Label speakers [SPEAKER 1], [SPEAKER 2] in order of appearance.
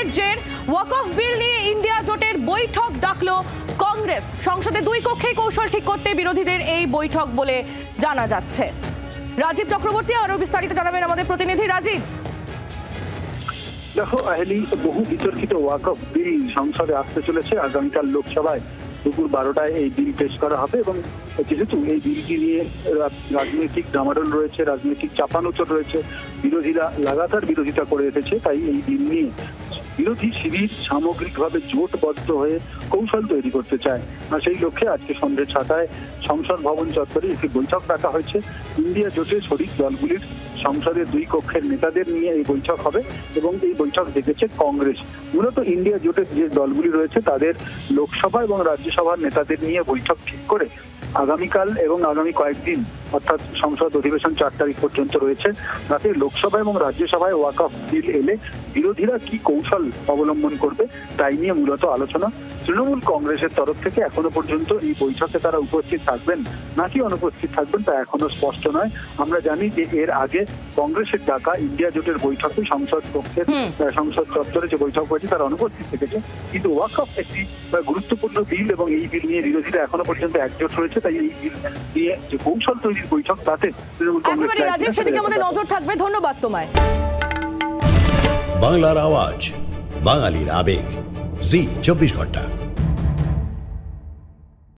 [SPEAKER 1] বিরোধীদের জের ওয়াকফ বিল নিয়ে ইন্ডিয়া জোটের বৈঠক ডাকলো কংগ্রেস। সংসদে দুই কক্ষেই কৌশল ঠিক করতে বিরোধীদের এই বৈঠক বলে জানা যাচ্ছে। রাজীব চক্রবর্তী আরো বিস্তারিত জানাবেন আমাদের প্রতিনিধি রাজীব।
[SPEAKER 2] দেখো আহেলি, বহু বিতর্কিত ওয়াকফ বিল সংসদে আসতে চলেছে। আগামীকাল লোকসভায় দুপুর 12টায় এই বিল পেশ করা হবে এবং যেহেতু এই বিলটি নিয়ে রাজনৈতিক ডামাডোল রয়েছে, রাজনৈতিক চাপানোচর রয়েছে, বিরোধীরা লাগাতার বিরোধিতা করে এসেছে, তাই এই বিল নিয়ে বিরোধী শিবির সামগ্রিকভাবে জোটবদ্ধ হয়ে কৌশল তৈরি করতে চায়। আর সেই লক্ষ্যে আজকে সন্ধ্যে 6টায় সংসদ ভবন চত্বরে একটি বৈঠক ডাকা হয়েছে। ইন্ডিয়া জোটের শরিক দলগুলির সংসদের দুই কক্ষের নেতাদের নিয়ে এই বৈঠক হবে এবং এই বৈঠক ডেকেছে কংগ্রেস। মূলত ইন্ডিয়া জোটের যে দলগুলি রয়েছে তাদের লোকসভা এবং রাজ্যসভার নেতাদের নিয়ে বৈঠক ঠিক করে আগামীকাল এবং আগামী কয়েকদিন অর্থাৎ সংসদ অধিবেশন 4 তারিখ পর্যন্ত রয়েছে, তাতে লোকসভা এবং রাজ্যসভায় ওয়াকফ বিল এলে বিরোধীরা কি কৌশল অবলম্বন করবে তাই নিয়ে মূলত আলোচনা। তৃণমূল কংগ্রেসের তরফ থেকে এখনো পর্যন্ত এই বৈঠকে তারা উপস্থিত থাকবেন নাকি অনুপস্থিত থাকবেন তা এখনো স্পষ্ট নয়। আমরা জানি যে এর আগে কংগ্রেসের ডাকা ইন্ডিয়া জোটের বৈঠকে সংসদ কক্ষের সংসদ চত্বরে যে বৈঠক হয়েছে তারা অনুপস্থিত থেকেছে, কিন্তু ওয়াকফ একটি গুরুত্বপূর্ণ বিল এবং এই বিল নিয়ে বিরোধীরা এখনো পর্যন্ত একজোট রয়েছে, তাই এই বিল নিয়ে যে কৌশল তৈরির বৈঠক তাতে তৃণমূল কংগ্রেস
[SPEAKER 1] সেদিকে আমাদের নজর থাকবে। ধন্যবাদ তোমায়।
[SPEAKER 3] বাংলার আওয়াজ, বাঙালির আবেগ, জি 24 ঘন্টা।